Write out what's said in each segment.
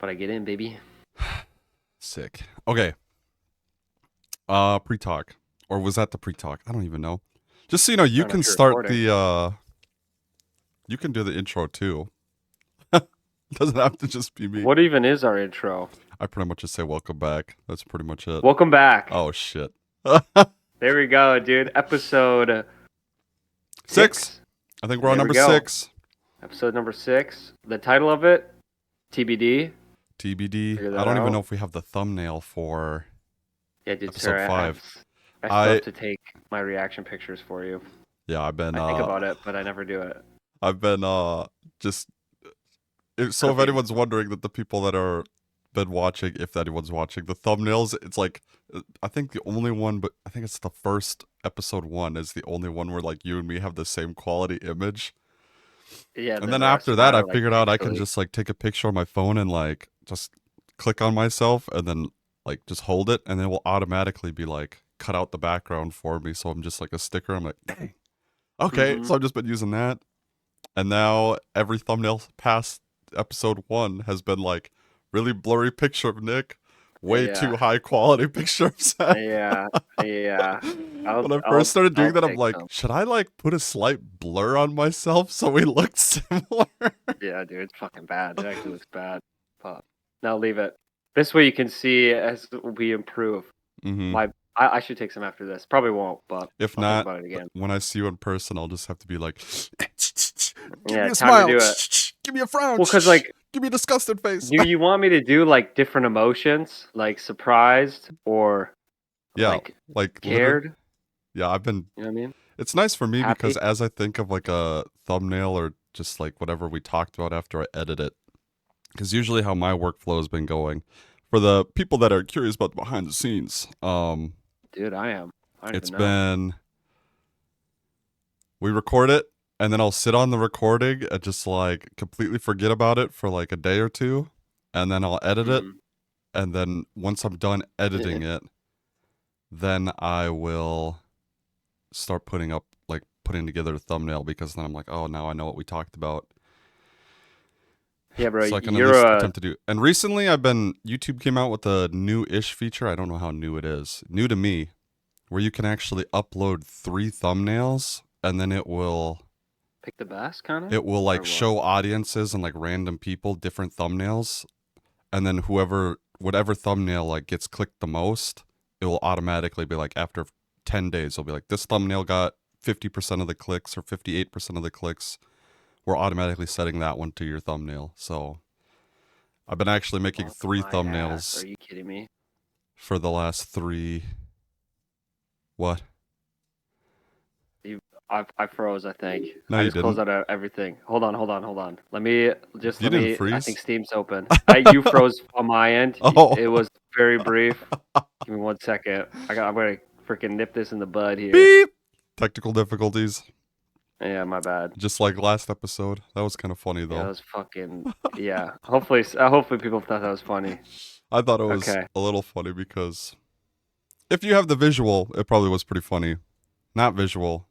but I get in, baby. Sick. Okay. Pre-talk. Or was that the pre-talk? I don't even know. Just so you know, I you don't know can if you're start recording. the you can do the intro too. Doesn't have to just be me. What even is our intro? I pretty much just say welcome back. That's pretty much it. Welcome back. Oh shit. There we go, dude. Episode 6. 6. I think we're on There we number go. 6. Episode number 6. The title of it, TBD. TBD. Figure I that don't even know out. if we have the thumbnail for Yeah, dude, episode sir. 5. I still I have to take my reaction pictures for you. yeah, I've been I think about it, but I never do it. I've been just so if Cooking. anyone's wondering that the people that are been watching, if anyone's watching the thumbnails, it's like I think the only one, but I think it's the first episode 1 is the only one where like you and me have the same quality image. Yeah, And then then the rest after of mine that, I are like figured out I can pixely. just like take a picture on my phone and like just click on myself and then like just hold it and then it will automatically be like cut out the background for me. So I'm just like a sticker. I'm like, dang. Okay. Mm-hmm. So I've just been using that. And now every thumbnail past episode 1 has been like really blurry picture of Nick, way too Yeah. high quality picture of Sam. Yeah. Yeah. When I first started doing I'll that, I'm take like, some. should I like put a slight blur on myself so we look similar? Yeah, dude, it's fucking bad. It actually looks bad. But now leave it. This way you can see as we improve. Mm-hmm. I should take some after this. Probably won't, but If I'll think not, about it again. when I see you in person, I'll just have to be like, give Yeah, me a time to smile, do it. give me a frown, Well, cause like, give me a disgusted face. do you want me to do like different emotions, like surprised or Yeah, like like literally. cared? Yeah, I've been. You know what I mean? It's nice for me because Happy. as I think of like a thumbnail or just like whatever we talked about after I edit it, because usually how my workflow has been going, for the people that are curious about the behind the scenes, Dude, I am. I don't it's even know. been we record it and then I'll sit on the recording and just like completely forget about it for like a day or two, and then I'll edit it, Mm. and then once I'm done editing it, then I will start putting together a thumbnail because then I'm like, oh, now I know what we talked about. Yeah, bro, So I can at you're least a attempt to do. And recently, YouTube came out with a new-ish feature. I don't know how new it is. New to me, where you can actually upload 3 thumbnails, and then it will pick the best kind of, it will or like what? show audiences and like random people different thumbnails, and then whatever thumbnail like gets clicked the most, it will automatically be like after 10 days, it'll be like this thumbnail got 50% of the clicks or 58% of the clicks. We're automatically setting that one to your thumbnail. So I've been actually making Fuck 3 my ass. Are thumbnails you kidding me? for the last 3. What? I froze, I think. No, I you just closed didn't. out everything. Hold on. Let me You didn't I think freeze. Steam's open. You froze on my end. Oh. It was very brief. Give me 1 second. I'm gonna freaking nip this in the bud here. Beep. Technical difficulties, Yeah, my bad. just like last episode. That was kind of funny Yeah, that though. was fucking yeah. Hopefully people thought that was funny. I thought it was Okay. a little funny because if you have the visual, it probably was pretty funny. Not visual.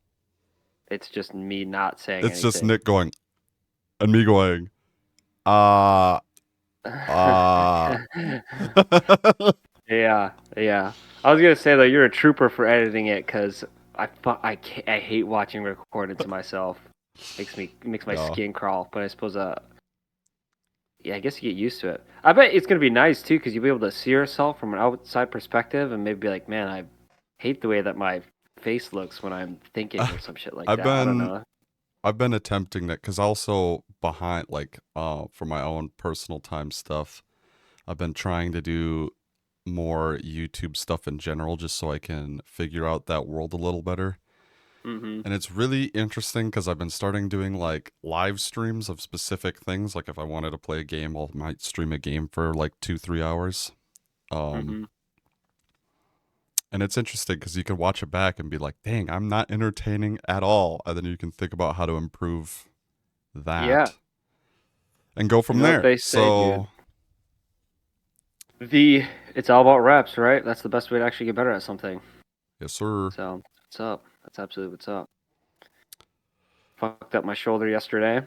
It's just me not saying It's just anything. Nick going and me going, ah, ah. Yeah, yeah. I was gonna say though, you're a trooper for editing it, cause I hate watching recorded to myself. Makes my Yeah. skin crawl. But I suppose yeah, I guess you get used to it. I bet it's gonna be nice too, cause you'll be able to see yourself from an outside perspective, and maybe be like, man, I hate the way that my face looks when I'm thinking or some shit like I've that. I don't been know. I've been attempting that because also behind like for my own personal time stuff, I've been trying to do more YouTube stuff in general just so I can figure out that world a little better. Mm-hmm. And it's really interesting because I've been starting doing like live streams of specific things. Like if I wanted to play a game, I might stream a game for like 2-3 hours. Um, Mm-hmm. and it's interesting because you can watch it back and be like, "Dang, I'm not entertaining at all," and then you can think about how to improve Yeah. that and go You from know what there. they say, dude. So It's all about reps, right? That's the best way to actually get better at something. yes, sir. So, what's up? That's absolutely what's up. Fucked up my shoulder yesterday.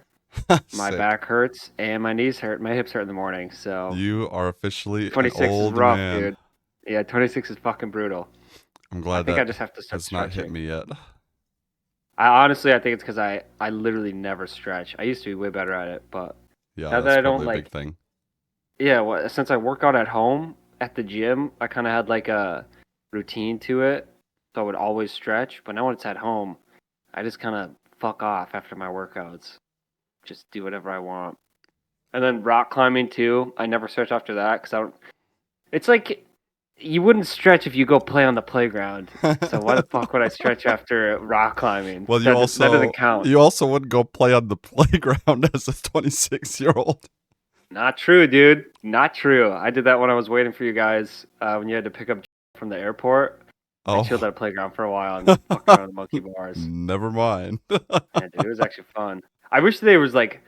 My Sick. back hurts and my knees hurt. My hips hurt in the morning. So You are officially an 26 is old rough, man. dude. Yeah, 26 is fucking brutal. I'm I glad think I that just have to start has not hit stretching. me yet. I think it's because I literally never stretch. I used to be way better at it, but Yeah, now that that's I don't probably a big like, thing. yeah, well, since I work out at home at the gym, I kind of had like a routine to it, so I would always stretch. But now when it's at home, I just kind of fuck off after my workouts, just do whatever I want. And then rock climbing too. I never stretch after that because I don't. It's like you wouldn't stretch if you go play on the playground. So why the fuck would I stretch after rock climbing? Well, That doesn't count. you also wouldn't go play on the playground as a 26-year-old. Not true, dude. Not true. I did that when I was waiting for you guys when you had to pick up from the airport. I chilled Oh, at a playground for a while and fucked around with monkey bars. never mind. Yeah, dude, it was actually fun. I wish there was like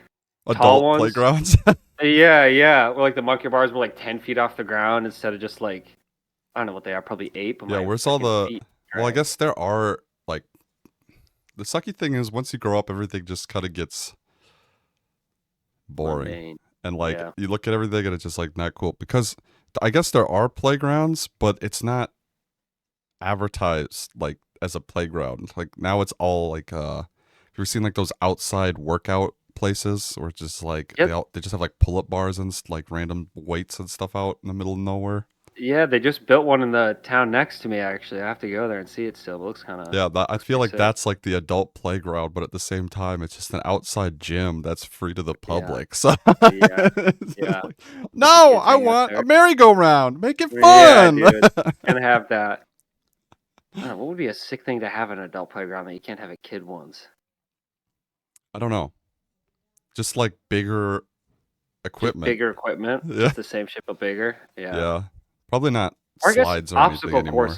tall Adult ones. playgrounds. Yeah, yeah. Where like the monkey bars were like 10 feet off the ground instead of just like I don't know what they are, probably 8, but Yeah, my where's all freaking the? feet Well, I drag. guess there are like the sucky thing is once you grow up, everything just kind of gets boring, Mundane. and like Yeah. you look at everything and it's just like not cool because I guess there are playgrounds, but it's not advertised like as a playground. Like now it's all like have you ever seen like those outside workout places where it's just like Yep. they just have like pull-up bars and like random weights and stuff out in the middle of nowhere. Yeah, they just built one in the town next to me actually. I have to go there and see it still. It Yeah, I looks feel pretty like sick. that's like the adult playground, but at the same time, it's just an outside gym that's free to the Yeah. public. So Yeah. it's just Yeah. like, Let the no, kids I hang out want a there. merry-go-round. Make it Yeah, fun. dude. Gonna have that. I don't know, what would be a sick thing to have an adult playground that you can't have a kid ones? I don't know. Just like bigger Just equipment. bigger equipment, Yeah. just the same shit but bigger. Yeah. Yeah. Probably not Or I guess slides or anything anymore.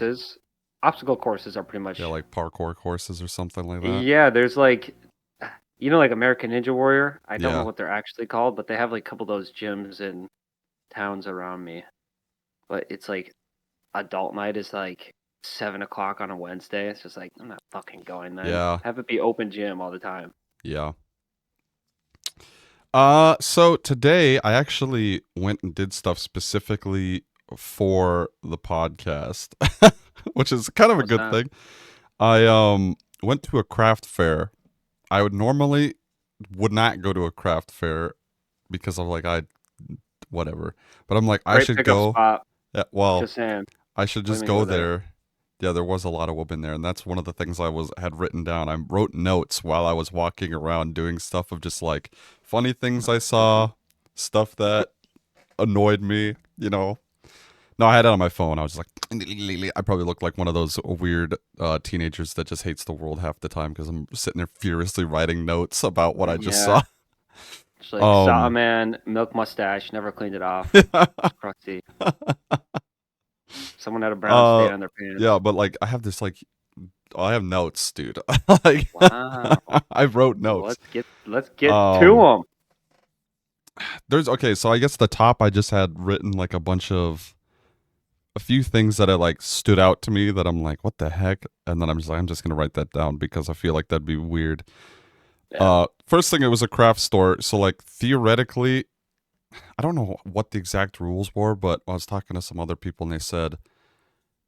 obstacle courses are pretty Yeah, much. like parkour courses or something like that. Yeah, there's like, like American Ninja Warrior. I don't know Yeah. what they're actually called, but they have like a couple of those gyms in towns around me. But it's like adult night is like 7 o'clock on a Wednesday. It's just like I'm not fucking going then. Yeah. Have it be open gym all the time. Yeah. So today I actually went and did stuff specifically for the podcast, which is kind of a What's good that? thing. I went to a craft fair. I would not go to a craft fair because I'm like I whatever. But I'm like I Great should pickup go. spot. Yeah, well, Just saying. I should just Women go go there. there. Yeah, there was a lot of women there, and that's one of the things had written down. I wrote notes while I was walking around doing stuff of just like funny things I saw, stuff that annoyed me, you know. No, I had it on my phone. I was just like, I probably look like one of those weird teenagers that just hates the world half the time because I'm sitting there furiously writing notes about what I just saw. Yeah. Just like saw a man, milk mustache, never cleaned it off. It's crusty. Someone had a brown uh, stain on their yeah, pants. but like I have this like I have notes, dude. Like Wow. I wrote Well, notes. let's get to Um, them. there's okay, so I guess the top I just had written like a few things that I like stood out to me that I'm like, what the heck? And then I'm just gonna write that down because I feel like that'd be weird. Yeah. First thing, it was a craft store, so like theoretically, I don't know what the exact rules were, but I was talking to some other people and they said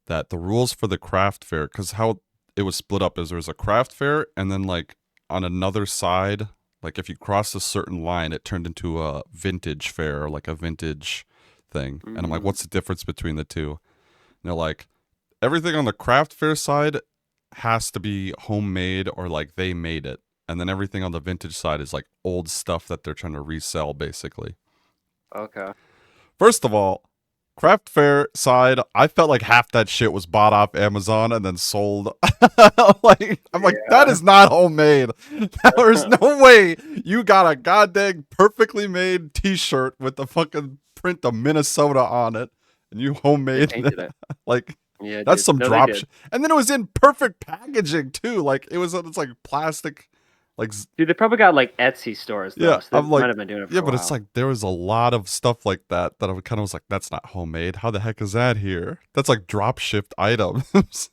that the rules for the craft fair, because how it was split up is there's a craft fair and then like on another side, like if you cross a certain line, it turned into a vintage fair, like a vintage thing. And I'm like, Mm, what's the difference between the two? And they're like, everything on the craft fair side has to be homemade or like they made it. And then everything on the vintage side is like old stuff that they're trying to resell, basically. okay. First of all, craft fair side, I felt like half that shit was bought off Amazon and then sold. I'm like, that Yeah. is not homemade. There's no way you got a goddamn perfectly made T-shirt with the fucking print of Minnesota on it, and you They homemade painted that. it. Like Yeah, that's dude. some No, they drop did. and then it was in perfect packaging too. Like it's like plastic, like Dude, they probably got like Etsy stores yeah, though, so they I'm might like, have been doing it yeah, for a but it's while. like there was a lot of stuff like that that I kind of was like, that's not homemade. How the heck is that here? That's like drop shipped items.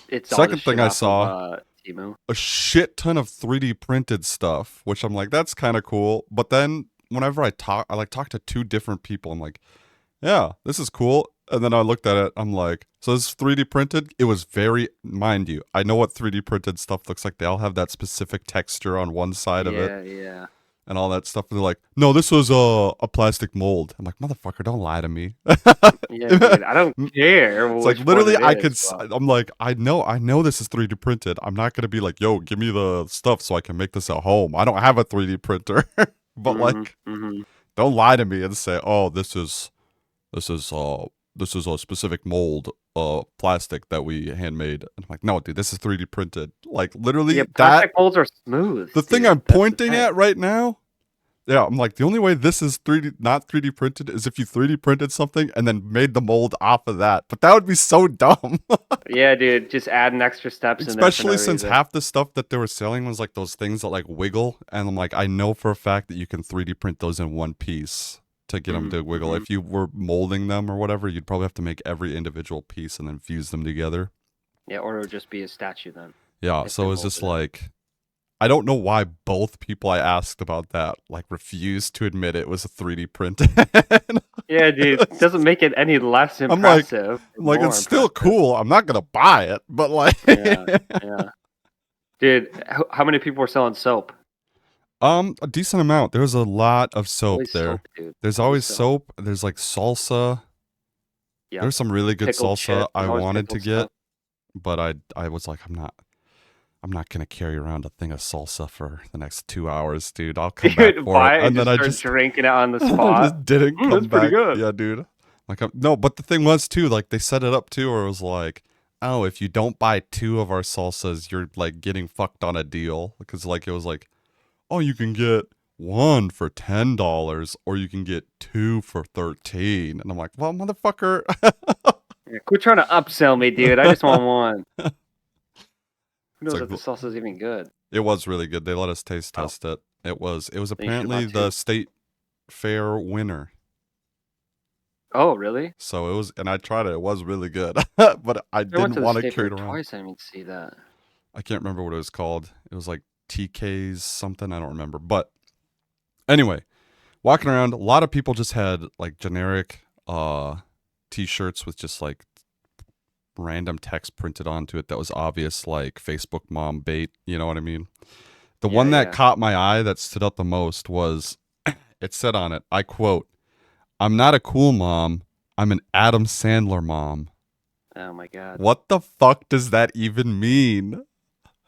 It's all Second just thing shit I off of saw, Temu. a shit ton of 3D printed stuff, which I'm like, that's kind of cool. But then whenever I like talk to two different people, I'm like, yeah, this is cool. And then I looked at it, I'm like, so this is 3D printed? It was very, mind you, I know what 3D printed stuff looks like. They all have that specific texture on one side of it Yeah. and all that stuff. And they're like, no, this was a plastic mold. I'm like, motherfucker, don't lie to me. Yeah, dude. I don't care It's like which one literally it I is. could I'm like, I know this is 3D printed. I'm not going to be like, yo, give me the stuff so I can make this at home. I don't have a 3D printer. But like, Mm-hmm. don't lie to me and say, oh, this is a specific mold plastic that we handmade. And I'm like, no, dude, this is 3D printed. Like Yeah, literally that plastic molds are smooth, the thing dude. I'm That's the pointing thing. at right now. Yeah, I'm like, the only way this is 3D not 3D printed is if you 3D printed something and then made the mold off of that. But that would be so dumb. Yeah, dude. Just adding extra steps in there for no Especially since reason. half the stuff that they were selling was like those things that like wiggle, and I'm like, I know for a fact that you can 3D print those in one piece to get them to wiggle. Mm-hmm. If you were molding them or whatever, you'd probably have to make every individual piece and then fuse them together. Yeah, or it would just be a statue then. Yeah, If they so it's just molded it. like, I don't know why both people I asked about that like refused to admit it was a 3D print. Yeah, dude. Doesn't make it any less I'm like, impressive. it's More still impressive. cool. I'm not gonna buy it, but like, Yeah. Dude, how many people were selling soap? a decent amount. There's a lot of soap Always there. soap, dude. There's Always always soap. soap. There's like salsa. Yep. There's some really good Pickled salsa shit. I There's always wanted to pickled get, stuff. but I was like, I'm not gonna carry around a thing of salsa for the next 2 hours, dude. I'll come back Dude, for it, buy it and and then just I start just drinking it on the I spot. just didn't come That's pretty back. good. Yeah, dude. Like, no, but the thing was too, like they set it up too, where it was like, oh, if you don't buy two of our salsas, you're like getting fucked on a deal, because like it was like, oh, you can get one for $10, or you can get two for 13, and I'm like, well, motherfucker. Yeah, quit trying to upsell me, dude. I just want one. Who knows It's if the like, salsa's even good? it was really good. They let us taste Oh, test it. It was then you should have apparently bought two. the state fair winner. Oh, really? So it was, and I tried it. It was really good, but I I went didn't to the want to state carry fair it around. twice. I didn't even see that. I can't remember what it was called. It was like TK's something. I don't remember. But anyway, walking around, a lot of people just had like generic t-shirts with just like random text printed onto it that was obvious, like Facebook mom bait. You know what I mean? The one that Yeah. caught my eye that stood out the most was it said on it, I quote, "I'm not a cool mom. I'm an Adam Sandler mom." Oh my god. What the fuck does that even mean?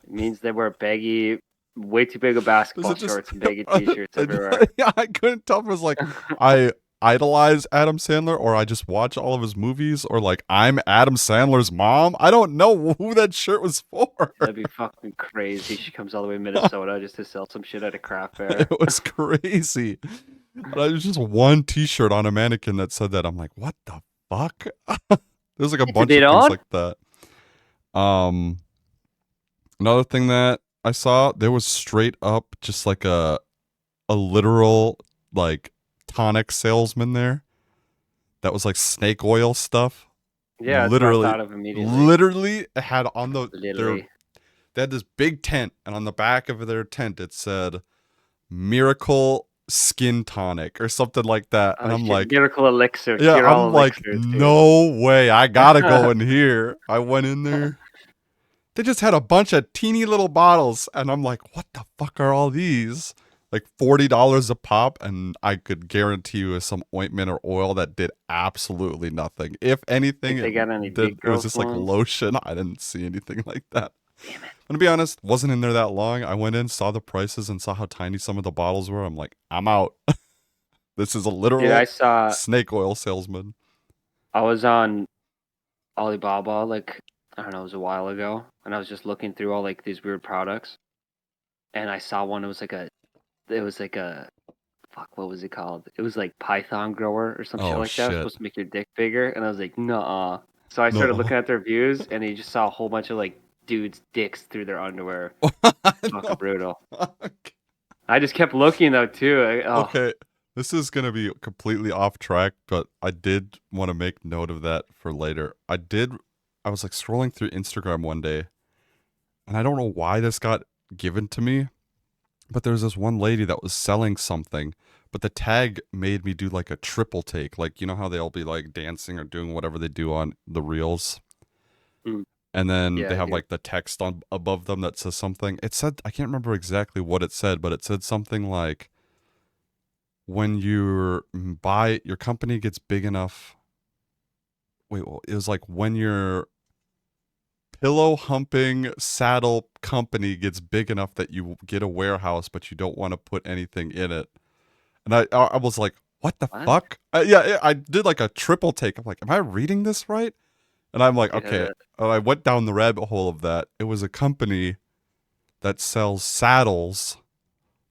It means they wear baggy, way too big of basketball shorts and baggy t-shirts everywhere. Yeah, I couldn't tell if it was like I idolize Adam Sandler or I just watch all of his movies or like I'm Adam Sandler's mom. I don't know who that shirt was for. That'd be fucking crazy. She comes all the way to Minnesota just to sell some shit at a craft fair. It was crazy. But I was just one t-shirt on a mannequin that said that. I'm like, what the fuck? There's like a bunch of things on? like that. Another thing that I saw, there was straight up just like a literal like tonic salesman there that was like snake oil stuff. Yeah, that's what I thought of immediately. Literally had on Literally. they had this big tent, and on the back of their tent it said Miracle Skin Tonic or something like that. And Oh, I'm shit, like, Miracle Elixir. yeah, Cure all I'm like, elixirs, dude. no way, I gotta go in here. I went in there. They just had a bunch of teeny little bottles, and I'm like, what the fuck are all these? Like $40 a pop, and I could guarantee you some ointment or oil that did absolutely nothing. If anything, Think they got any big it was growth just like ones? lotion. I didn't see anything like that. Damn it. I'm gonna be honest, wasn't in there that long. I went in, saw the prices, and saw how tiny some of the bottles were. I'm like, I'm out. This is a literal Dude, I saw. snake oil salesman. I was on Alibaba, like, I don't know, it was a while ago, and I was just looking through all like these weird products, and I saw one. It was like a fuck, what was it called? It was like Python grower or some shit Oh, like that. It was shit. supposed to make your dick bigger, and I was like, nuh-uh. So I started looking at the reviews, and you just saw a whole bunch of like dudes' dicks through their underwear. Fucking brutal. I just kept looking though too. Okay, this is gonna be completely off track, but I did want to make note of that for later. I was like scrolling through Instagram one day, and I don't know why this got given to me, but there's this one lady that was selling something, but the tag made me do like a triple take. Like, you know how they'll be like dancing or doing whatever they do on the reels? Mm, And then yeah, they I have do. like the text on above them that says something. It said, I can't remember exactly what it said, but it said something like, when your company gets big enough. Wait, well, it was like when your pillow humping saddle company gets big enough that you get a warehouse, but you don't want to put anything in it. And I was like, what the What? fuck? Yeah, I did like a triple take. I'm like, am I reading this right? And I'm like, okay. Yeah. I went down the rabbit hole of that. It was a company that sells saddles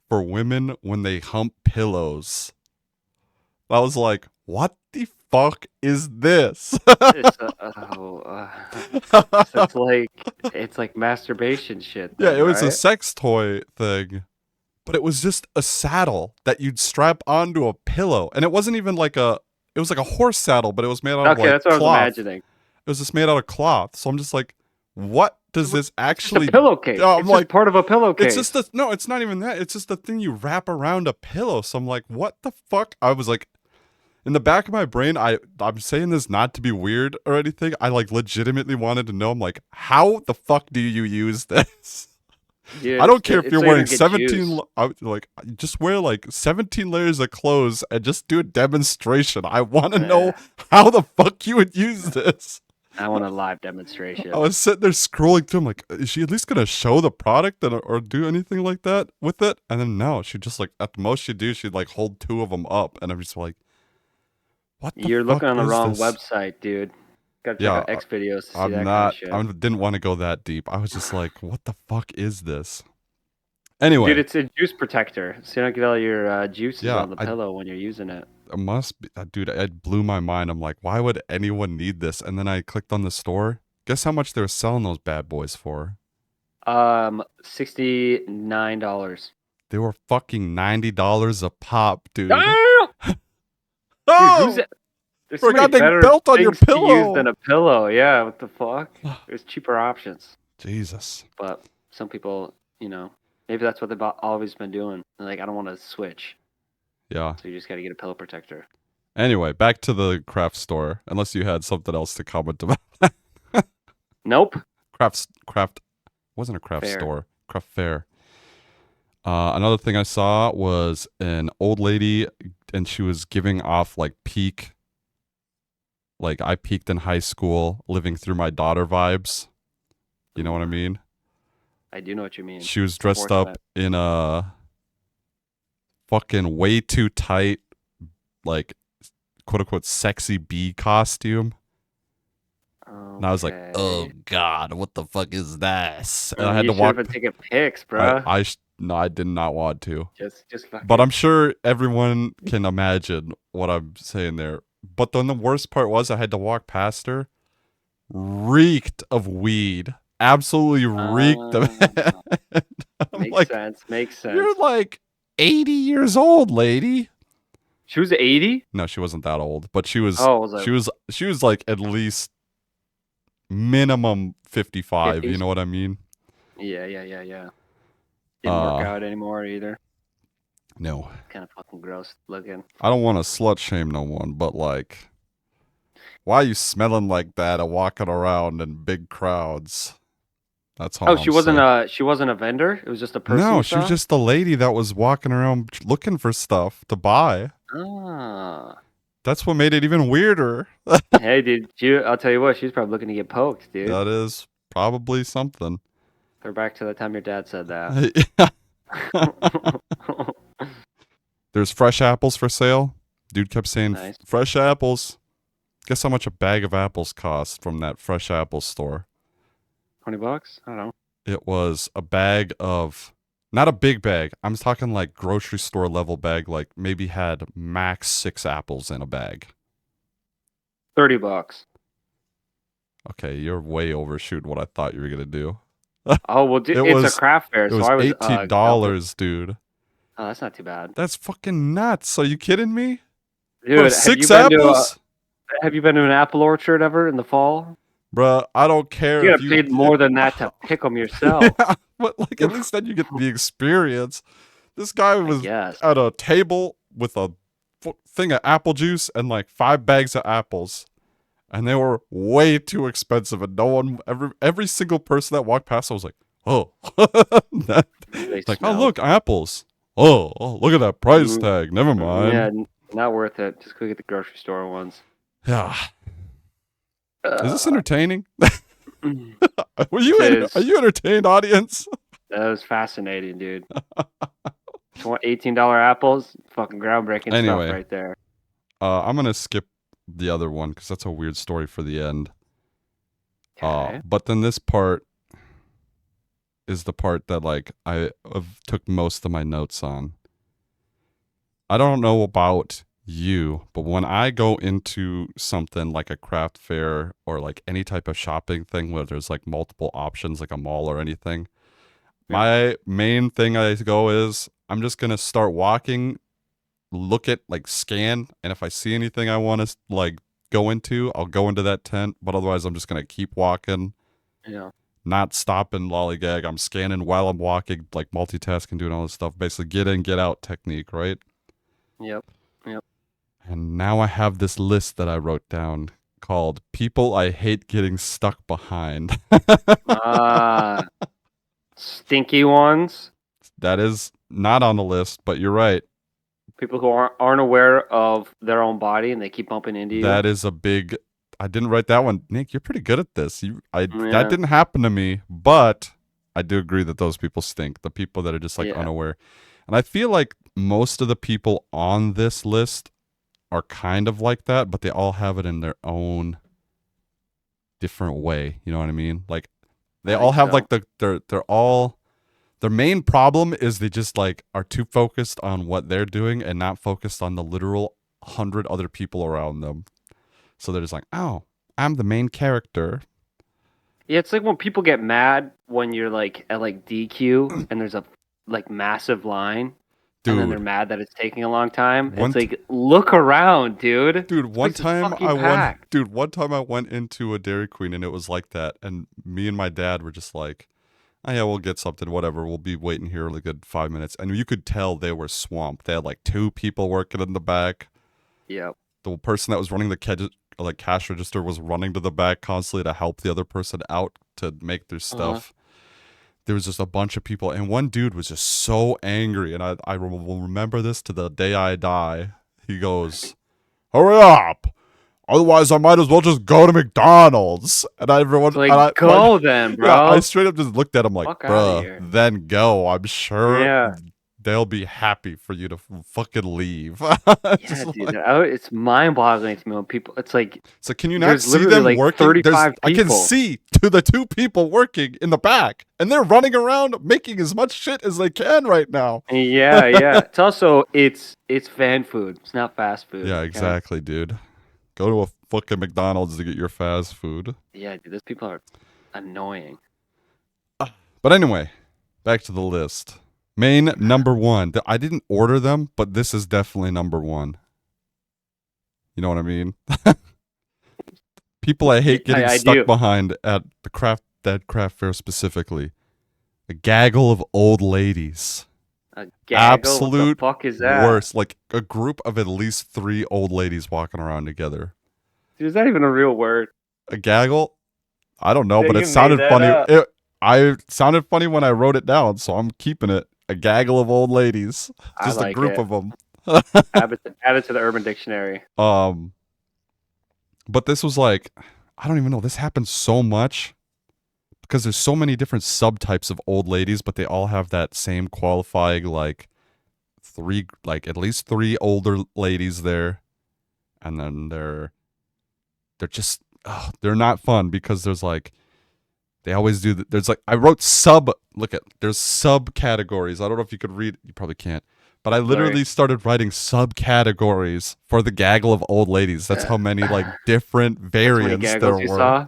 for women when they hump pillows. I was like, what the fuck is this? It's so it's like masturbation shit Yeah, then, it was a right? sex toy thing, but it was just a saddle that you'd strap onto a pillow. And it wasn't even like it was like a horse saddle, but it was made out of Okay, like that's what I was cloth. imagining. It was just made out of cloth. So I'm just like, what does this It's just a actually. pillowcase. I'm It's just like, part of a it's just pillowcase. no, it's not even that. It's just the thing you wrap around a pillow. So I'm like, what the fuck? I was like, in the back of my brain, I'm saying this not to be weird or anything. I like legitimately wanted to know. I'm like, how the fuck do you use this? I Dude, don't care if it's you're so you wearing don't get juice. like just wear like 17 layers of clothes and just do a demonstration. I want to Eh, know how the fuck you would use this. I want a live I demonstration. was sitting there scrolling through. I'm like, is she at least gonna show the product or do anything like that with it? And then no, she just like at the most she'd do, she'd like hold two of them up, and I'm just like, what the You're looking fuck on the is wrong this? website, dude. Gotta check Yeah, out X videos to see I'm that kind of not. shit. I didn't want to go that deep. I was just like, what the fuck is this? Dude, Anyway, it's a juice protector, so you don't get all your juices yeah, on the pillow when you're using it. it must be, dude. It blew my mind. I'm like, why would anyone need this? And then I clicked on the store. Guess how much they were selling those bad boys for? $69. They were fucking $90 a pop, dude. Damn! Dude, Oh, there's for so a many goddamn better belt on your things to use than pillow. a pillow. Yeah, what the fuck? There's cheaper options. Jesus. But some people, maybe that's what they've always been doing. They're like, I don't want to switch. Yeah. So you just got to get a pillow protector. Anyway, back to the craft store. Unless you had something else to comment about. Nope. Craft wasn't a craft Fair. store. Craft fair. Another thing I saw was an old lady, and she was giving off like peak, like I peaked in high school, living through my daughter vibes. You know what I Ooh, mean? I do know what you mean. She was dressed Sports up vet. in a fucking way too tight, like quote unquote sexy bee costume. And I was like, oh Okay. God, what the fuck is this? And I had You to should have walk. been taking pics, bruh. No, I did not want to. Just But fucking. I'm sure everyone can imagine what I'm saying there. But then the worst part was I had to walk past her, reeked of weed, absolutely reeked of Uh, it. I'm makes like, sense. Makes you're sense. like 80 years old, lady. She was 80? No, she wasn't that old, but she was Oh, was she it was she was like at least minimum 55, you 50s? know what I mean? Yeah. Didn't work Uh out anymore either. no. Kind of fucking gross looking. I don't want to slut shame no one, but like, why are you smelling like that and walking around in big crowds? That's Oh, all I'm saying. she wasn't a vendor. It was just a person No, you she was saw. just the lady that was walking around looking for stuff to buy. Ah. That's what made it even weirder. Hey, dude. I'll tell you what. She's probably looking to get poked, dude. That is probably something. We're back to the time your dad said that. There's fresh apples for sale. Dude kept saying Nice. fresh apples. Guess how much a bag of apples cost from that fresh apple store? $20? I don't know. It was a bag of, not a big bag. I'm talking like grocery store level bag, like maybe had max 6 apples in a bag. $30. Okay, you're way overshooting what I thought you were gonna do. Oh well, It it's a was craft fair, it so was I was double. $18, dude. Oh, that's not too bad, That's fucking nuts. Are you kidding me? For dude. six apples? Have you been to an apple orchard ever in the fall? Bruh, I don't care You if gotta you pay more than that to pick them yourself. yeah, but like at least then you get the experience. This guy I was guess. at a table with a thing of apple juice and like 5 bags of apples, and they were way too expensive. And no one, every single person that walked past, I was like, oh, that, They like, oh smelled. look, apples. Oh, look at that price tag. Never Yeah, mind. not worth it. Just go get the grocery store ones. Yeah, is this Uh, entertaining? Were this you? Are is you entertained, audience? that was fascinating, dude. $18 apples, fucking groundbreaking stuff Anyway, right there. I'm gonna skip the other one because that's a weird story for the end. Okay. But then this part is the part that like I took most of my notes on. I don't know about you, but when I go into something like a craft fair or like any type of shopping thing where there's like multiple options, like a mall or anything, Yeah. my main thing I go is I'm just gonna start walking, look at like scan, and if I see anything I want to like go into, I'll go into that tent. But otherwise, I'm just gonna keep walking, Yeah. not stop and lollygag. I'm scanning while I'm walking, like multitasking, doing all this stuff. Basically, get in, get out technique, right? Yep. Yep. And now I have this list that I wrote down called "People I Hate Getting Stuck Behind." Ah, stinky ones. That is not on the list, but you're right. People who aren't aware of their own body and they keep bumping into you. That is a big. I didn't write that one. Nick, you're pretty good at this. That Yeah. didn't happen to me, but I do agree that those people stink. The people that are just like Yeah. unaware. And I feel like most of the people on this list are kind of like that, but they all have it in their own different way. You know what I mean? Like they I all think have so. like they're all their main problem is they just like are too focused on what they're doing and not focused on the literal 100 other people around them. So they're just like, oh, I'm the main character. Yeah, it's like when people get mad when you're like at like DQ and there's a like massive line and then they're Dude, mad that it's taking a long time. one It's like look around, dude. dude, This one place is time fucking packed. one time I went into a Dairy Queen and it was like that, and me and my dad were just like, oh yeah, we'll get something, whatever. We'll be waiting here like a good 5 minutes. And you could tell they were swamped. They had like 2 people working in the back. Yep. The person that was running the like cash register was running to the back constantly to help the other person out to make their stuff. There was just a bunch of people, and one dude was just so angry, and I will remember this to the day I die. He goes, "Hurry up! Otherwise, I might as well just go to McDonald's." And everyone, It's like go then, yeah, I bro. straight up just looked at him like, Fuck out of "Bruh, here. then go. I'm sure Yeah. they'll be happy for you to fucking leave." Yeah, dude. It's mind-boggling to me when people. It's like So can you not there's see literally them like working? 35 I can people. see the 2 people working in the back, and they're running around making as much shit as they can right now. Yeah, yeah. It's also it's fan food. It's not fast food. Yeah, Okay? exactly, dude. Go to a fucking McDonald's to get your fast food. Yeah, dude. Those people are annoying. But anyway, back to the list. Main number one. I didn't order them, but this is definitely number one. You know what I mean? People I hate getting I stuck do. behind at the craft fair specifically. A gaggle of old ladies. A gaggle. Absolute What the fuck is that? worst. Like a group of at least 3 old ladies walking around together. Dude, is that even a real word? A gaggle? I don't know, Yeah, but you it made sounded that funny. up. I sounded funny when I wrote it down, so I'm keeping it. A gaggle of old ladies. I Just a like group it. of them. Add it to the Urban Dictionary. But this was like, I don't even know. This happens so much because there's so many different subtypes of old ladies, but they all have that same qualifying like at least 3 older ladies there, and then they're just they're not fun because there's like they always do. There's like I wrote there's subcategories. I don't know if you could read. You probably can't. But I literally started writing subcategories for the gaggle of old ladies. That's how many like different variants there Gaggles you were. saw?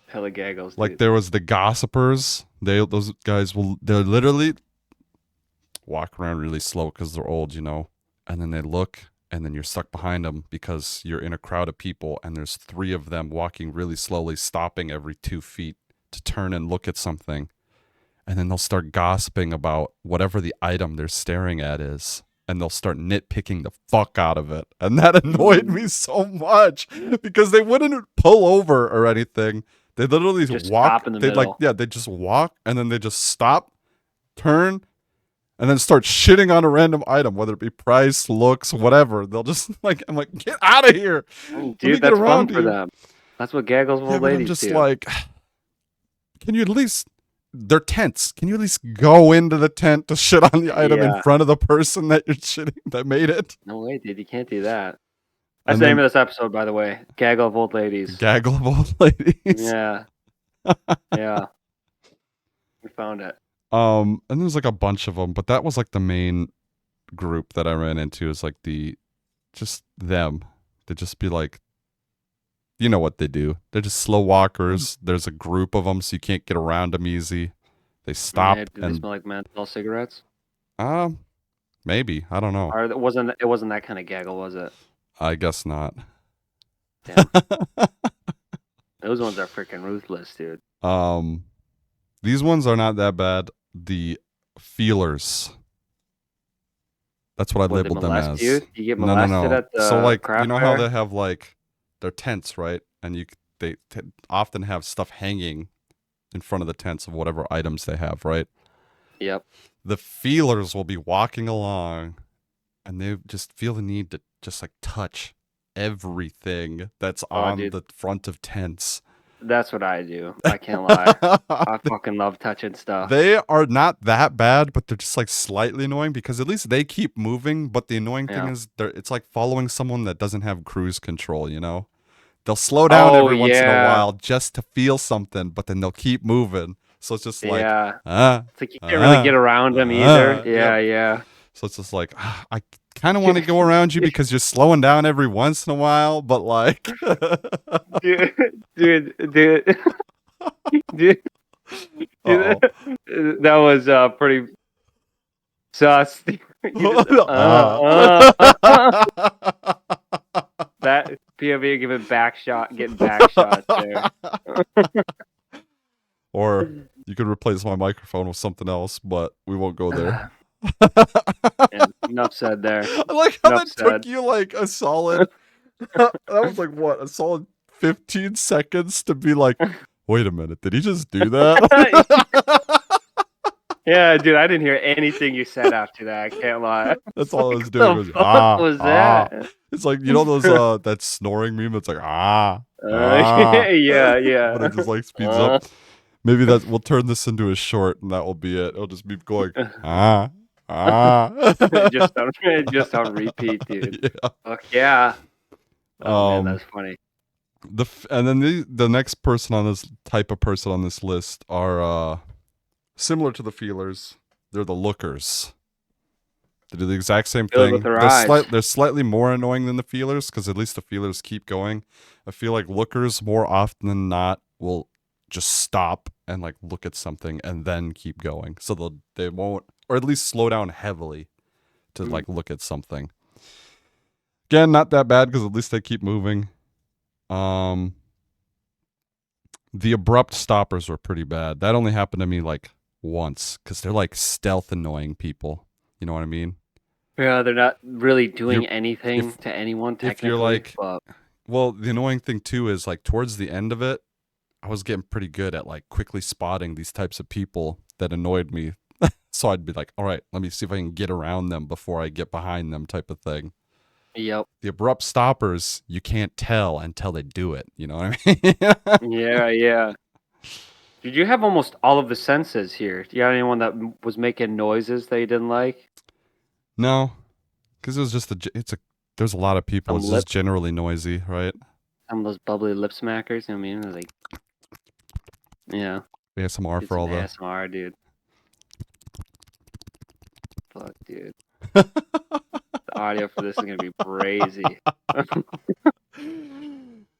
Hella gaggles, dude. Like there was the gossipers. Those guys they're literally walk around really slow because they're old, you know. And then they look and then you're stuck behind them because you're in a crowd of people and there's 3 of them walking really slowly, stopping every 2 feet to turn and look at something. And then they'll start gossiping about whatever the item they're staring at is. And they'll start nitpicking the fuck out of it. And that annoyed me so much because they wouldn't pull over or anything. They literally Just walk. stop in the middle. They just walk and then they just stop, turn, and then start shitting on a random item, whether it be price, looks, whatever. They'll just like, I'm like, get out of here. Dude, that's fun for them. That's what Gaggle's old ladies I'm just do. like, can you at least... They're tents. Can you at least go into the tent to shit on the item in front of the person that you're shitting that made it? No way, dude. You can't do that. That's the name of this episode, by the way. Gaggle of old ladies. Gaggle of old ladies. Yeah. Yeah. We found it. And there's like a bunch of them, but that was like the main group that I ran into is like just them. They'd just be like, you know what they do. They're just slow walkers. There's a group of them, so you can't get around them easy. They stop. Do they smell like menthol cigarettes? Maybe. I don't know. Or it wasn't that kind of gaggle, was it? I guess not. Damn. Those ones are freaking ruthless, dude. These ones are not that bad. The feelers. That's what I labeled them as. You get molested at the so like craft you know fair? how they have like their tents, right? And they often have stuff hanging in front of the tents of whatever items they have, right? Yep. The feelers will be walking along and they just feel the need to just like touch everything that's on the front of tents. That's what I do. I can't lie. I fucking love touching stuff. They are not that bad, but they're just like slightly annoying because at least they keep moving. But the annoying thing is it's like following someone that doesn't have cruise control, you know? They'll slow down every once in a while just to feel something, but then they'll keep moving. So it's just like, it's like you can't really get around them either. Yeah. So it's just like, I kind of want to go around you because you're slowing down every once in a while, but like, dude, that was pretty sus. That POV giving getting back shots there. Or you could replace my microphone with something else, but we won't go there. Enough said there. I like how that took you like a solid. That was like what, a solid 15 seconds to be like, wait a minute, did he just do that? Yeah, dude, I didn't hear anything you said after that. I can't lie. That's all I was doing. What the fuck was that? It's like, you know those that snoring meme. It's like yeah. But it just like speeds up. Maybe we'll turn this into a short, and that will be it. It'll just be going just on repeat, dude. Yeah. Fuck yeah. Oh, man, that's funny. And then the next person on this type of person on this list are similar to the feelers. They're the lookers. They do the exact same thing. They're slightly more annoying than the feelers because at least the feelers keep going. I feel like lookers more often than not will just stop and like look at something and then keep going. So they won't, or at least slow down heavily to like look at something. Again, not that bad because at least they keep moving. The abrupt stoppers were pretty bad. That only happened to me like once because they're like stealth annoying people. You know what I mean? Yeah, they're not really doing anything to anyone technically. If you're like, well, the annoying thing too is like towards the end of it, I was getting pretty good at like quickly spotting these types of people that annoyed me. So I'd be like, all right, let me see if I can get around them before I get behind them type of thing. Yep. The abrupt stoppers, you can't tell until they do it. You know what I mean? Yeah. Did you have almost all of the senses here? Do you have anyone that was making noises that you didn't like? No, because it was just there's a lot of people. It's just generally noisy, right? Some of those bubbly lip smackers. You know what I mean? It was like, yeah. ASMR for all the ASMR, dude. Fuck, dude. The audio for this is gonna be crazy.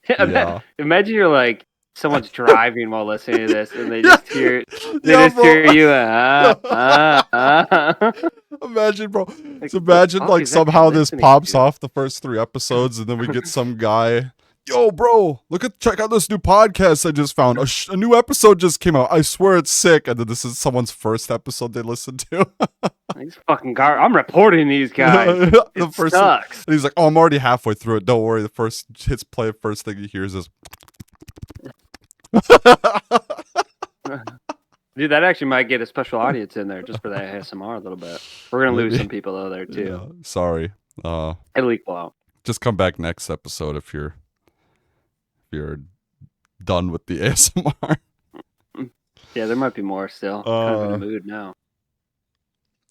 Yeah. Imagine you're like someone's driving while listening to this, and they just hear you. Imagine, bro. Like, So what the imagine, fuck like, is that somehow kid this listening pops to? off the first 3 episodes, and then we get some guy. Yo, bro, check out this new podcast I just found. A new episode just came out. I swear it's sick. And then this is someone's first episode they listened to. These fucking guys. I'm reporting these guys. The It first, sucks. and he's like, "Oh, I'm already halfway through it. Don't worry." The first hits play. First thing he hears is, Dude, that actually might get a special audience in there just for that ASMR a little bit. We're gonna lose Maybe. some people though there too. Yeah, sorry. It'll equal out. Just come back next episode if you're done with the ASMR. Yeah, there might be more still. Kind of in the mood now.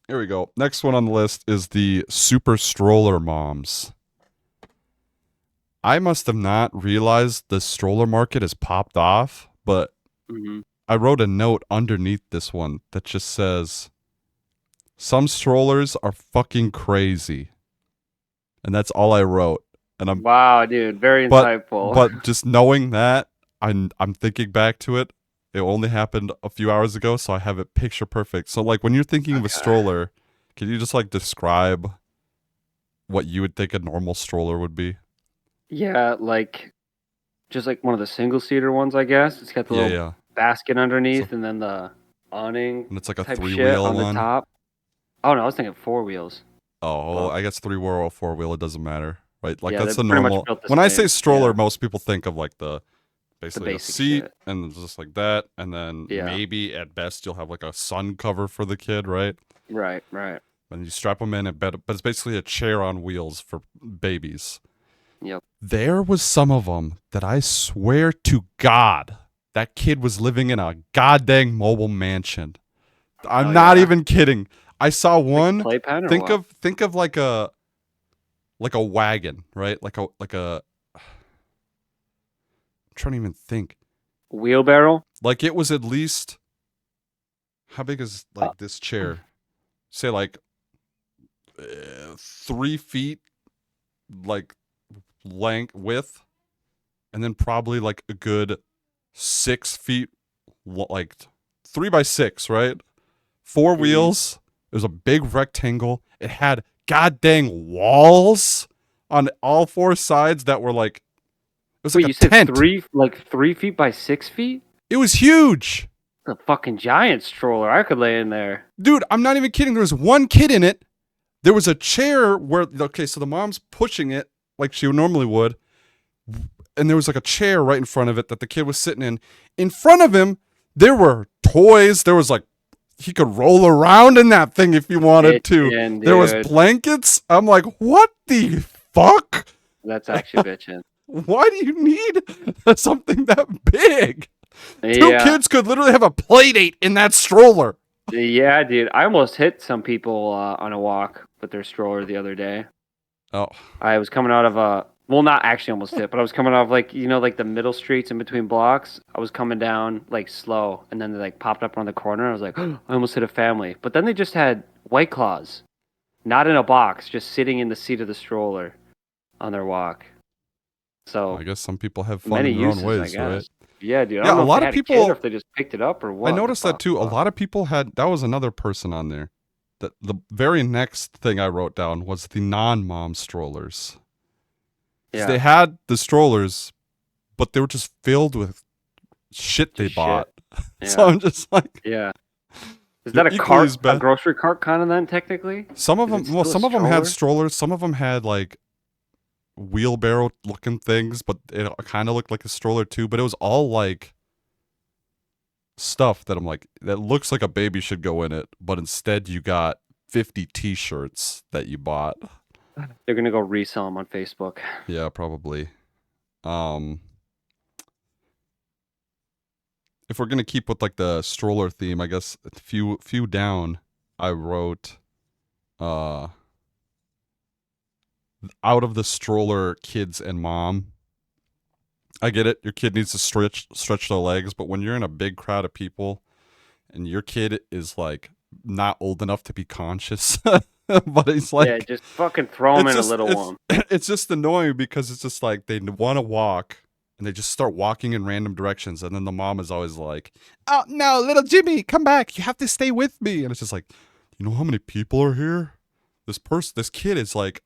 Here we go. Next one on the list is the super stroller moms. I must have not realized the stroller market has popped off, but I wrote a note underneath this one that just says, "Some strollers are fucking crazy," and that's all I wrote. And I'm wow, dude, very insightful. But just knowing that, I'm thinking back to it. It only happened a few hours ago, so I have it picture perfect. So, like, when you're thinking of a stroller, can you just, like, describe what you would think a normal stroller would be? Yeah, like, just like one of the single-seater ones, I guess. It's got the little basket underneath, and then the awning. And it's like a type 3-wheel on one. the top. Oh no, I was thinking 4 wheels. Oh, I guess 3-wheel or 4-wheel. It doesn't matter, right? Like, Yeah, that's the they're pretty much normal. built the When I say same, stroller, yeah. most people think of like basically a basic seat shit. and just like that, and then maybe at best you'll have like a sun cover for the kid, right? Right. And you strap them in at bed, but it's basically a chair on wheels for babies. Yep. There was some of them that I swear to God, that kid was living in a goddamn mobile mansion. I'm not even kidding. I saw one. Like playpen or think of like a wagon, right? Like a. I'm trying to even think. Wheelbarrow. Like it was at least. How big is like this chair? Say like 3 feet, like length width, and then probably like a good 6 feet, like 3 by 6, right? 4 wheels. It was a big rectangle. It had goddamn walls on all 4 sides that were like. It was like a tent. 3 feet by 6 feet. It was huge. A fucking giant stroller. I could lay in there. Dude, I'm not even kidding. There was one kid in it. There was a chair where, okay, so the mom's pushing it like she normally would. And there was like a chair right in front of it that the kid was sitting in. In front of him, there were toys. There was like, he could roll around in that thing if he wanted to. There was blankets. I'm like, what the fuck? That's actually bitching. Why do you need something that big? 2 kids could literally have a play date in that stroller. Yeah, dude. I almost hit some people on a walk with their stroller the other day. Oh. I was coming out of well, not actually almost hit, but I was coming out of like the middle streets in between blocks. I was coming down like slow, and then they like popped up on the corner. I was like, I almost hit a family. But then they just had White Claws, not in a box, just sitting in the seat of the stroller on their walk. So I guess some people have fun in their own ways, right? Yeah, dude. Yeah, a lot of people. Or if they just picked it up or what. I noticed that too. A lot of people had. That was another person on there. The very next thing I wrote down was the non-mom strollers. Yeah. They had the strollers, but they were just filled with shit they bought. Yeah. So I'm just like, yeah. Is that a grocery cart kind of then technically? Some of them, some of them had strollers. Some of them had like wheelbarrow looking things, but it kind of looked like a stroller too. But it was all like stuff that I'm like, that looks like a baby should go in it, but instead you got 50 t-shirts that you bought. They're gonna go resell them on Facebook. Yeah, probably. If we're gonna keep with like the stroller theme, I guess a few down, I wrote out of the stroller kids and mom. I get it. Your kid needs to stretch their legs, but when you're in a big crowd of people and your kid is like not old enough to be conscious, but he's like, yeah, just fucking throw him in a little one. It's just annoying because it's just like they want to walk and they just start walking in random directions, and then the mom is always like, "Oh no, little Jimmy, come back! You have to stay with me." And it's just like, you know how many people are here? This kid is like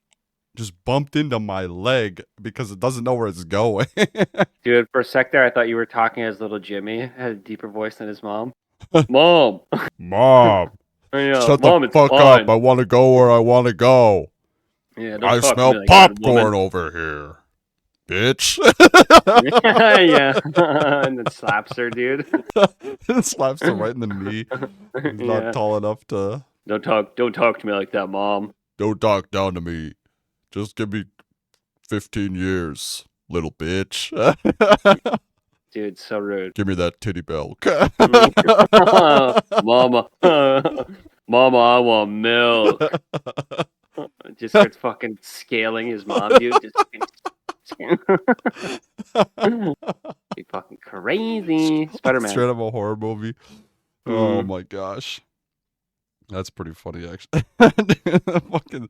just bumped into my leg because it doesn't know where it's going. Dude, for a sec there, I thought you were talking as little Jimmy. Had a deeper voice than his mom. Mom! Mom, Yeah, shut the Mom, it's fuck up. fine. I want to go where I want to go. Yeah, don't I talk to smell me like that, woman. popcorn over here, bitch. Yeah. And then slaps her, dude. Slaps her right in the knee. He's not Yeah. tall enough to. Don't talk to me like that, Mom. Don't talk down to me. Just give me 15 years, little bitch. Dude, so rude. Give me that titty milk. Mama. Mama, I want milk. Just starts fucking scaling his mom, dude. Just be fucking crazy. Spider-Man. Straight up a horror movie. Oh my gosh. That's pretty funny, actually. Fucking.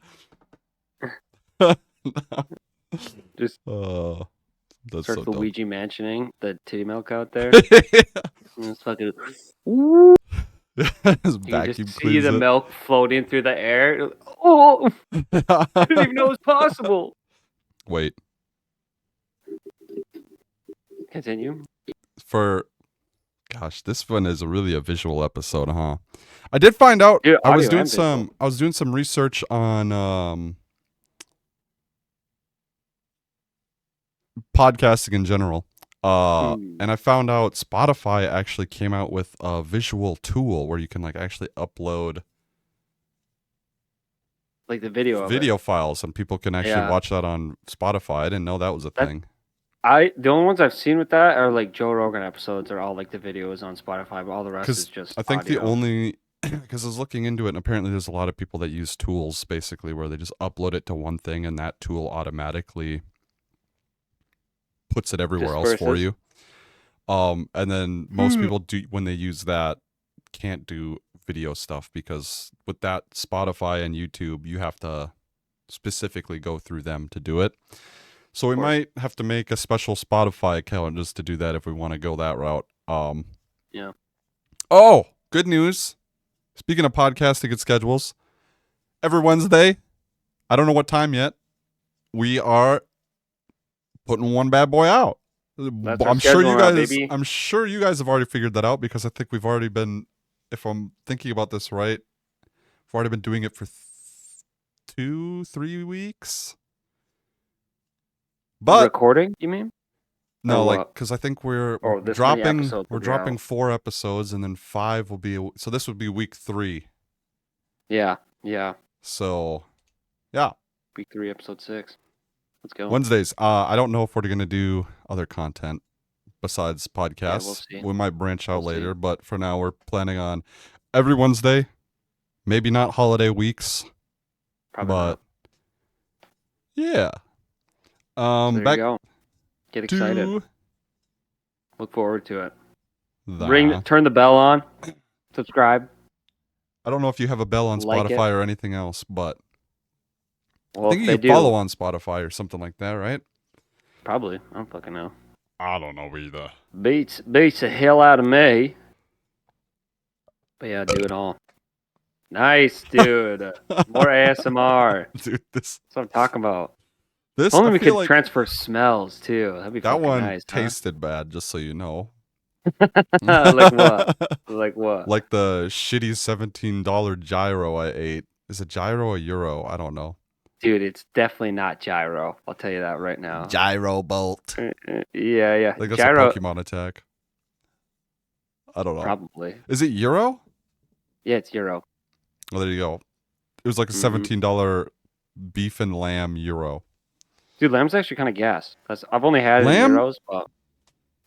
Just That's start so dumb. Luigi mansioning the titty milk out there. It's fucking. His You vacuum just see cleans the it. milk floating through the air. Oh, I didn't even know it was possible. Wait. Continue. Gosh, this one is really a visual episode, huh? I did find out. Dude, I was audio doing and some. visual. I was doing some research on podcasting in general. And I found out Spotify actually came out with a visual tool where you can like actually upload Like the video files and people can actually Yeah. watch that on Spotify. I didn't know that was a thing. The only ones I've seen with that are like Joe Rogan episodes are all like the videos on Spotify, but all the rest is just I think audio. the only because I was looking into it and apparently there's a lot of people that use tools basically where they just upload it to one thing and that tool automatically puts it everywhere else for you. And then most people do when they use that can't do video stuff because with that Spotify and YouTube you have to specifically go through them to do it. So we might have to make a special Spotify account just to do that if we want to go that route. Yeah. Oh, good news. Speaking of podcasting and schedules, every Wednesday, I don't know what time yet, we are putting one bad boy out. I'm sure you guys have already figured that out because I think we've already been, if I'm thinking about this right, we've already been doing it for 2-3 weeks. But recording, you mean? No, like because I think we're dropping 4 episodes and then 5 will be so this would be week 3. Yeah. So, yeah. Week 3, episode 6. Let's go. Wednesdays. I don't know if we're gonna do other content besides podcasts. Yeah, we'll see. We might branch out later, but for now we're planning on every Wednesday. Maybe not holiday weeks. Probably not. Yeah. So there you go. Get excited. Look forward to it. Turn the bell on. Subscribe. I don't know if you have a bell on Spotify or anything else, but I think you can follow on Spotify or something like that, right? Probably. I don't fucking know. I don't know either. Beats the hell out of me. But yeah, do it all. Nice, dude. More ASMR. Dude, that's what I'm talking about. This only we could transfer smells too. That'd be fucking nice. That one tasted bad, just so you know. Like what? Like what? Like the shitty $17 gyro I ate. Is it gyro or euro? I don't know. Dude, it's definitely not gyro. I'll tell you that right now. Gyro bolt. Yeah. Like that's gyro... a Pokemon attack. I don't know. Probably. Is it euro? Yeah, it's euro. Oh, there you go. It was like a $17 beef and lamb euro. Dude, lamb's actually kind of gas. I've only had it in euros, but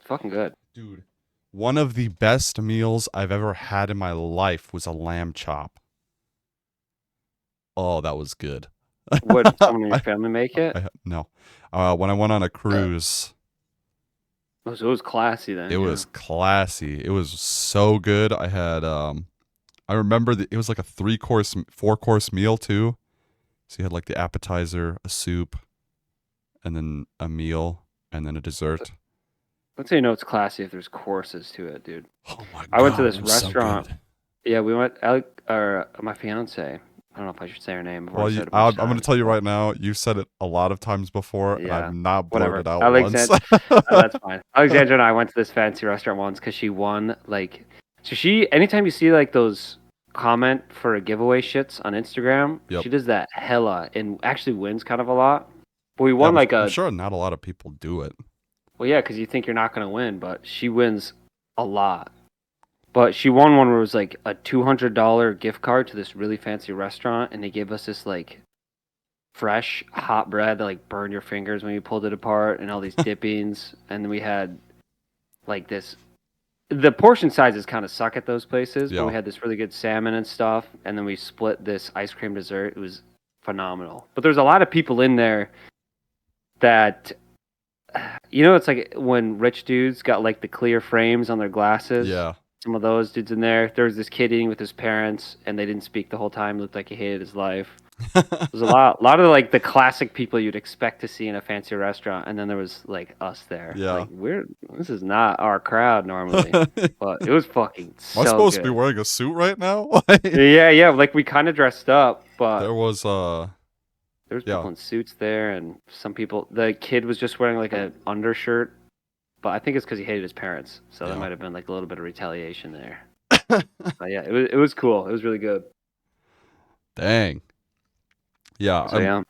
it's fucking good. Dude, one of the best meals I've ever had in my life was a lamb chop. Oh, that was good. Would someone in your family make it? No. When I went on a cruise. So it was classy then. It was classy. It was so good. I had, I remember it was like a 4-course meal too. So you had like the appetizer, a soup, and then a meal, and then a dessert. Let's say it's classy if there's courses to it, dude. Oh my god! I went to this restaurant. So yeah, we went. or my fiance. I don't know if I should say her name before I Well, said it a bunch I'm of going to times. tell you But right now. You've said it a lot of times before, and I've yeah, not whatever. blurted out once. Alexandra, that's fine. Alexandra and I went to this fancy restaurant once because she won like. So she, anytime you see like those comment for a giveaway shits on Instagram, Yep. she does that hella and actually wins kind of a lot. But we Yeah, won like I'm a sure not a lot of people do it. well, yeah, because you think you're not gonna win, but she wins a lot. But she won one where it was like a $200 gift card to this really fancy restaurant, and they gave us this like fresh hot bread that like burned your fingers when you pulled it apart, and all these dippings, and then we had like this. The portion sizes kind of suck at those places, but Yeah. we had this really good salmon and stuff, and then we split this ice cream dessert. It was phenomenal. But there's a lot of people in there that it's like when rich dudes got like the clear frames on their glasses. Yeah. Some of those dudes in there. There was this kid eating with his parents, and they didn't speak the whole time. Looked like he hated his life. There's a lot of like the classic people you'd expect to see in a fancy restaurant, and then there was like us there. Yeah. Like this is not our crowd normally, but it was fucking so Am I supposed good. to be wearing a suit right now? Yeah. Like we kind of dressed up, but there was people in suits there, and some people. The kid was just wearing like an undershirt, but I think it's because he hated his parents, so there might have been like a little bit of retaliation there. But yeah, it was cool. It was really good. Dang. Yeah. So yeah,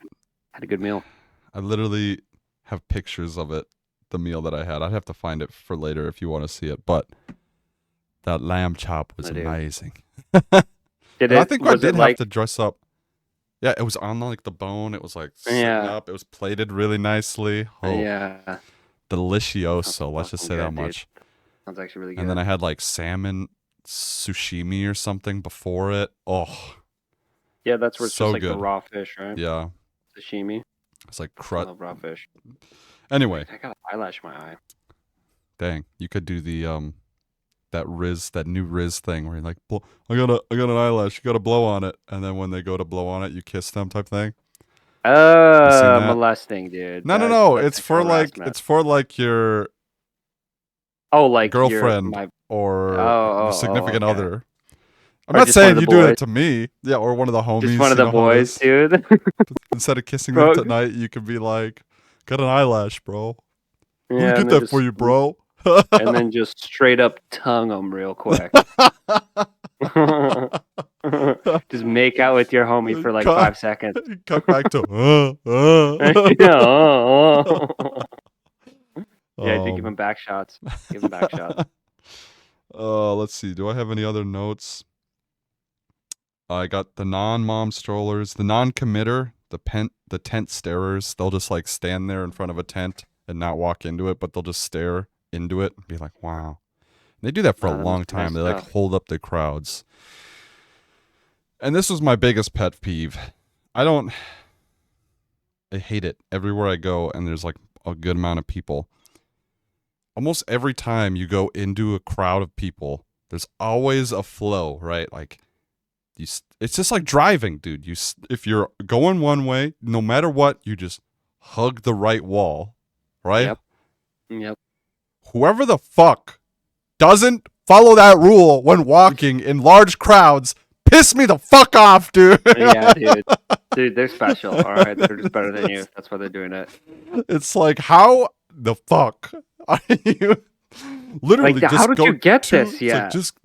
had a good meal. I literally have pictures of it, the meal that I had. I'd have to find it for later if you want to see it, but that lamb chop was amazing. I think I did have to dress up. Yeah, it was on like the bone. It was like sitting up. It was plated really nicely. Oh, yeah. Delicioso. Let's just say that much. Sounds actually really good. And then I had like salmon sashimi or something before it. Oh. Yeah, that's where it's so just like good. the raw fish, right? Yeah. Sashimi. It's like I love raw fish. Anyway. I got an eyelash in my eye. Dang, you could do the that new Riz thing where you're like, I got an eyelash, you gotta blow on it, and then when they go to blow on it, you kiss them type thing. Molesting, dude. No. It's for like your like girlfriend or your significant other. I'm not saying you do it to me. Yeah, or one of the homies. Just one of the boys, dude. Instead of kissing them tonight, you could be like, got an eyelash, bro. Yeah, let me get that for you, bro. And then just straight up tongue them real quick. Just make out with your homie for like 5 seconds. Cut back to Yeah, I do give him back shots. Let's see. Do I have any other notes? I got the non-mom strollers, the non-committer, the tent starers. They'll just like stand there in front of a tent and not walk into it, but they'll just stare into it and be like, wow. And they do that for a long time. They like hold up the crowds. And this was my biggest pet peeve. I hate it everywhere I go and there's like a good amount of people. Almost every time you go into a crowd of people, there's always a flow, right? Like it's just like driving, dude. If you're going one way, no matter what, you just hug the right wall, right? Yep. Whoever the fuck doesn't follow that rule when walking in large crowds, piss me the fuck off, dude. Yeah, dude. Dude, they're special. All right, they're just better than you. That's why they're doing it. It's like, how the fuck are you? Literally, like, how did you get this? Yeah, like, just.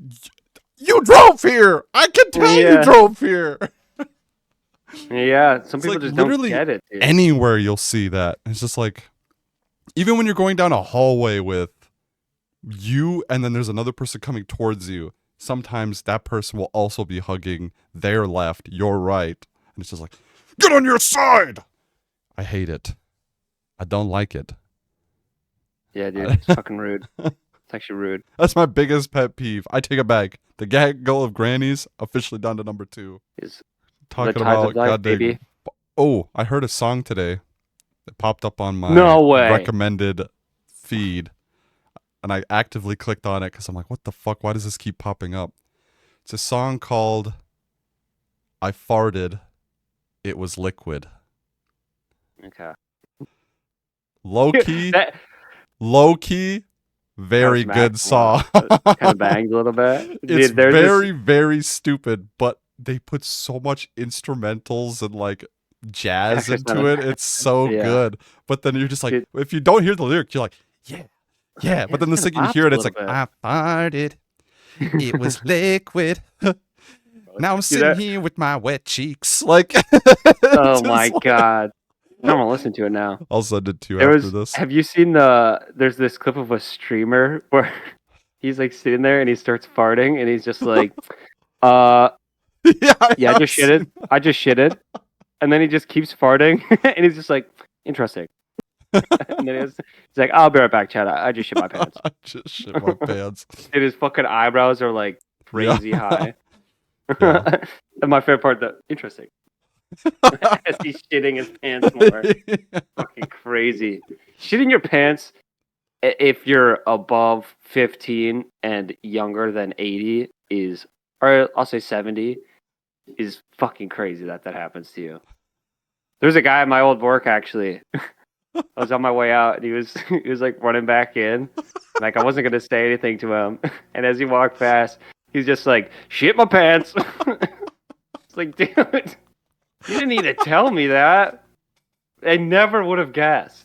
You drove here. I can tell you drove here. Yeah, some people just don't get it. Dude. Anywhere you'll see that. It's just like, even when you're going down a hallway with you and then there's another person coming towards you, sometimes that person will also be hugging their left, your right. And it's just like, get on your side. I hate it. I don't like it. Yeah, dude, it's fucking rude. It's actually rude. That's my biggest pet peeve. I take it back. The Gaggle of grannies officially down to number 2. Is talking about goddamn. Oh, I heard a song today that popped up on my recommended feed, and I actively clicked on it because I'm like, what the fuck? Why does this keep popping up? It's a song called "I Farted, It Was Liquid." Okay. Low key. Very good saw. Kind of banged a little bit. It's Dude, there's this. very, very stupid, but they put so much instrumentals and like jazz Extra into it. It's so Yeah. good. But then you're just like, Dude, if you don't hear the lyric, you're like, yeah, yeah. yeah, But then it the kind of second you bops hear it, a it's little like, I farted. It bit. was liquid. Now I'm Dude, sitting that, here with my wet cheeks. Like, oh just my like, god. I'm gonna listen to it now. I'll send it to you There after was this. have you seen there's this clip of a streamer where he's like sitting there and he starts farting and he's just like, uh Yeah, I yeah, I have just shitted. seen I just shitted. And then he just keeps farting and he's just like, interesting. And then he's like, I'll be right back, Chad. I just shit my pants. I just shit my pants. And his fucking eyebrows are like Yeah. crazy high. Yeah. And my favorite part, the interesting. As he's shitting his pants more. Fucking crazy. Shitting your pants if you're above 15 and younger than 80 is, or I'll say 70, is fucking crazy that happens to you. There's a guy at my old work actually. I was on my way out and he was like running back in. Like I wasn't gonna say anything to him. And as he walked past, he's just like, shit my pants. It's like, dude, you didn't need to tell me that. I never would have guessed.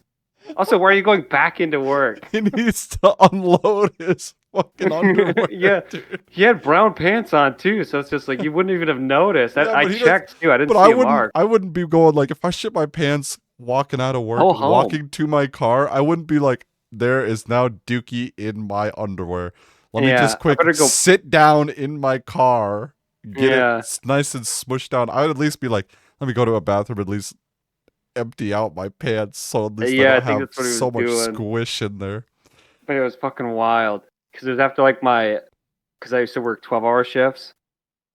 Also, why are you going back into work? He needs to unload his fucking underwear. Yeah, dude. he had brown pants on too, so it's just like you wouldn't even have noticed. Yeah, I but he checked too. I didn't But see a mark. I wouldn't be going like if I shit my pants walking out of work, Go home. walking to my car, I wouldn't be like, there is now Dookie in my underwear. Let me just I quick better go. sit down in my car, get Yeah, it nice and smushed down. I would at least be like, let me go to a bathroom, at least empty out my pants so at least I yeah. I don't think have that's what he was so much doing. squish in there. But it was fucking wild because it was after like because I used to work 12-hour shifts,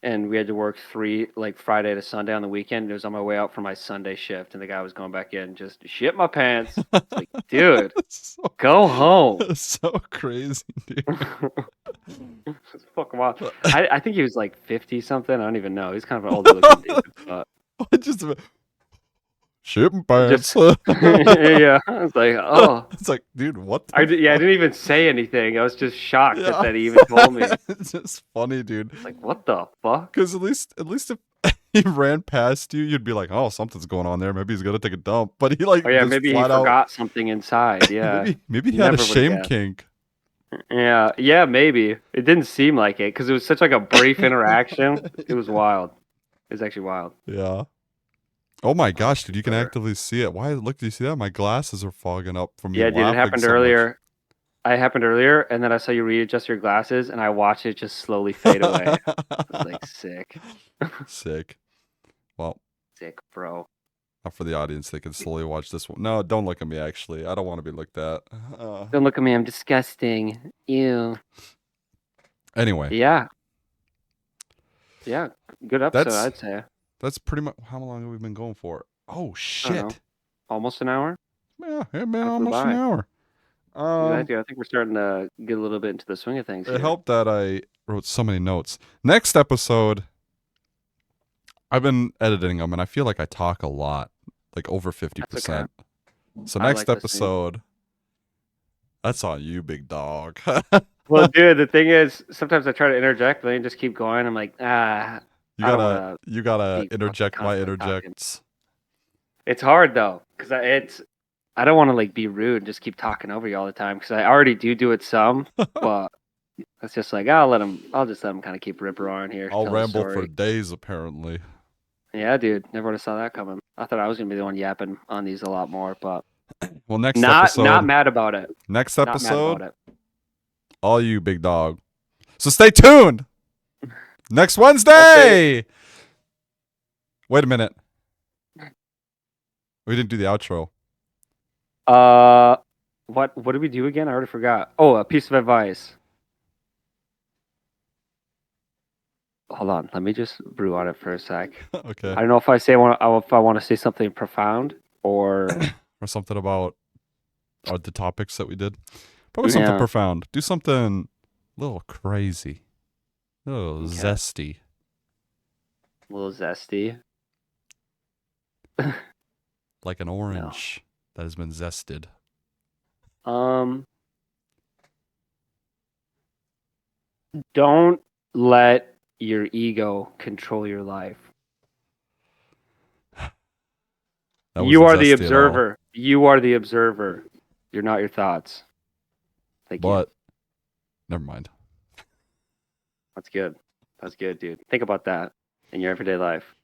and we had to work 3 like Friday to Sunday on the weekend. It was on my way out for my Sunday shift, and the guy was going back in, just shit my pants. It's like, dude, so, go home. so crazy, dude. It's fucking wild. I think he was like 50 something. I don't even know. He's kind of an older looking dude. But I just shit my pants. just yeah, I was like, oh. It's like, dude, what? I didn't even say anything. I was just shocked Yeah. that he even told me. It's just funny, dude. It's like, what the fuck? Because at least if he ran past you, you'd be like, oh, something's going on there. Maybe he's gonna take a dump. But he like, Oh yeah, just maybe he flat out, forgot something inside. Yeah, maybe he had a never would've shame guessed. kink. Yeah, maybe. It didn't seem like it because it was such like a brief interaction. It was wild. It was actually wild. Yeah. Oh my gosh, dude, you can Sure. actively see it. Why? Look, do you see that? My glasses are fogging up from me Yeah, dude, it laughing happened so much. earlier. I happened earlier, and then I saw you readjust your glasses, and I watched it just slowly fade away. I was like, sick. Sick. Well, Sick, bro. not for the audience. They can slowly watch this one. No, don't look at me, actually. I don't want to be looked at. Don't look at me. I'm disgusting. Ew. Anyway. Yeah. Yeah. Good episode, That's- I'd say. That's pretty much how long have we been going for? Oh, I don't know. shit. Almost an hour? Yeah, it been That flew almost an by. hour. Exactly. I think we're starting to get a little bit into the swing of things It here. helped that I wrote so many notes. Next episode, I've been editing them, and I feel like I talk a lot, like over 50%. So I next like listening. episode, that's on you, big dog. Well, dude, the thing is, sometimes I try to interject, but then just keep going. I'm like, you I don't gotta be interject my constantly talking. interjects. It's hard though, because I don't want to like be rude and just keep talking over you all the time, because I already do it some, but it's just like I'll just let them kind of keep rip roaring here. I'll tell the ramble for story. days, apparently. Yeah, dude, never would have saw that coming. I thought I was gonna be the one yapping on these a lot more, but Well, next not episode, mad about it. next Not mad episode, about it. all you, big dog. So stay tuned. Next Wednesday. Okay. Wait a minute. We didn't do the outro. What did we do again? I already forgot. Oh, a piece of advice. Hold on, let me just brew on it for a sec. Okay. I don't know if I want to say something profound or Or something about the topics that we did. Probably something Yeah. profound. Do something a little crazy. A little Okay. zesty. a little zesty. Like an orange that has been zested. Don't let your ego control your life. That You wasn't are the zesty at all. observer. You are the observer. You're not your thoughts. Thank you. But never mind. That's good. That's good, dude. Think about that in your everyday life.